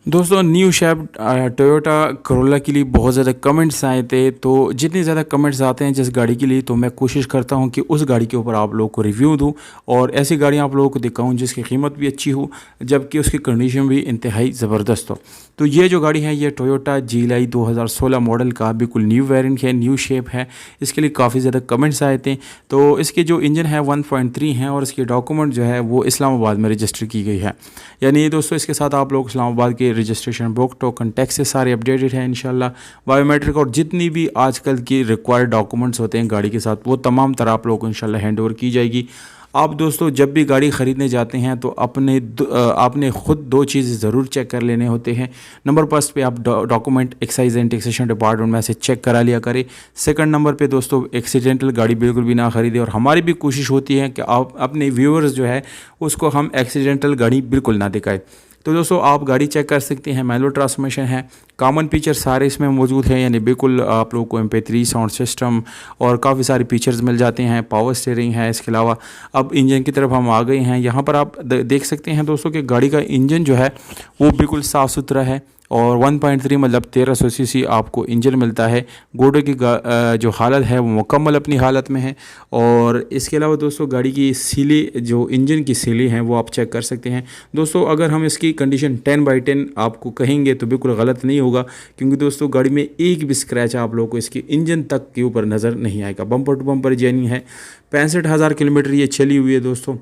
दोस्तों new shape Toyota Corolla के लिए बहुत ज़्यादा कमेंट्स आए थे। तो जितने ज़्यादा कमेंट्स आते हैं जिस गाड़ी के लिए, तो मैं कोशिश करता हूं कि उस गाड़ी के ऊपर आप लोगों को रिव्यू दूं और ऐसी गाड़ियां आप लोगों को दिखाऊं जिसकी कीमत भी अच्छी हो, जबकि उसकी कंडीशन भी इंतहाई ज़बरदस्त हो। तो ये जो गाड़ी है ये टोयोटा GLI 2016 मॉडल का बिल्कुल न्यू वेरिएंट है, न्यू शेप है। इसके लिए काफ़ी ज़्यादा कमेंट्स आए थे। तो इसके जो इंजन है 1.3 है और इसके डॉक्यूमेंट जो है वो इस्लामाबाद में रजिस्टर की गई है। यानी दोस्तों इसके साथ आप लोग इस्लामाबाद के रजिस्ट्रेशन बुक टोकन टैक्स से सारे अपडेटेड हैं इंशाल्लाह। बायोमेट्रिक और जितनी भी आजकल की रिक्वायर्ड डॉक्यूमेंट्स होते हैं गाड़ी के साथ वो तमाम तरह आप लोगों को इंशाल्लाह हैंड ओवर की जाएगी। आप दोस्तों जब भी गाड़ी ख़रीदने जाते हैं तो आपने ख़ुद दो चीज़ें ज़रूर चेक कर लेने होते हैं। नंबर फर्स्ट पे आप document excise and taxation department में से चेक करा लिया करें। सेकंड नंबर पे दोस्तों एक्सीडेंटल गाड़ी बिल्कुल भी ना ख़रीदें। और हमारी भी कोशिश होती है कि आप अपने व्यूअर्स जो है उसको हम एक्सीडेंटल गाड़ी बिल्कुल ना दिखाएं। तो दोस्तों आप गाड़ी चेक कर सकते हैं, मैनुअल ट्रांसमिशन है, कॉमन फीचर सारे इसमें मौजूद हैं। यानी बिल्कुल आप लोगों को MP3 साउंड सिस्टम और काफ़ी सारे फीचर्स मिल जाते हैं। पावर स्टीयरिंग है। इसके अलावा अब इंजन की तरफ हम आ गए हैं। यहाँ पर आप देख सकते हैं दोस्तों कि गाड़ी का इंजन जो है वो बिल्कुल साफ़ सुथरा है और 1.3 मतलब 1300 सीसी आपको इंजन मिलता है। घोड़े की जो हालत है वो मुकम्मल अपनी हालत में है। और इसके अलावा दोस्तों गाड़ी की सीली, जो इंजन की सीली हैं वो आप चेक कर सकते हैं। दोस्तों अगर हम इसकी कंडीशन 10/10 आपको कहेंगे तो बिल्कुल गलत नहीं होगा, क्योंकि दोस्तों गाड़ी में एक भी स्क्रैच आप लोगों को इसकी इंजन तक के ऊपर नज़र नहीं आएगा। बम्पर टू बम्पर जेन्युइन है। 65,000 किलोमीटर ये चली हुई है दोस्तों।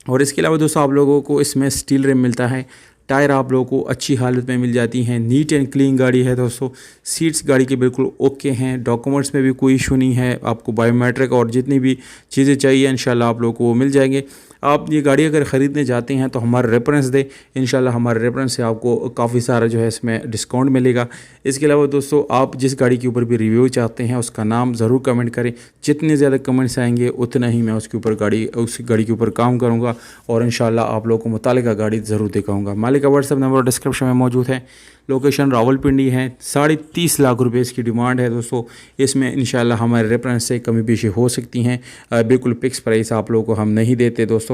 और इसके अलावा दोस्तों आप लोगों को इसमें स्टील रिम मिलता है। टायर आप लोगों को अच्छी हालत में मिल जाती हैं। नीट एंड क्लीन गाड़ी है दोस्तों। सीट्स गाड़ी के बिल्कुल ओके हैं। डॉक्यूमेंट्स में भी कोई इशू नहीं है। आपको बायोमेट्रिक और जितनी भी चीज़ें चाहिए इंशाल्लाह आप लोगों को वो मिल जाएंगे। आप ये गाड़ी अगर ख़रीदने जाते हैं तो हमारा रेफरेंस दें, इंशाल्लाह हमारे रेफरेंस से आपको काफ़ी सारा जो है इसमें डिस्काउंट मिलेगा। इसके अलावा दोस्तों आप जिस गाड़ी के ऊपर भी रिव्यू चाहते हैं उसका नाम ज़रूर कमेंट करें। जितने ज़्यादा कमेंट्स आएंगे उतना ही मैं उसके ऊपर उस गाड़ी के ऊपर काम करूँगा और इंशाल्लाह आप लोगों को मुतालिका गाड़ी ज़रूर दिखाऊँगा। मालिक का व्हाट्सएप नंबर डिस्क्रिप्शन में मौजूद है। लोकेशन रावलपिंडी है। 30.5 लाख रुपए इसकी डिमांड है दोस्तों। इसमें इंशाल्लाह हमारे रेफरेंस से कमी पेशी हो सकती हैं। बिल्कुल फिक्स प्राइस आप लोगों को हम नहीं देते दोस्तों।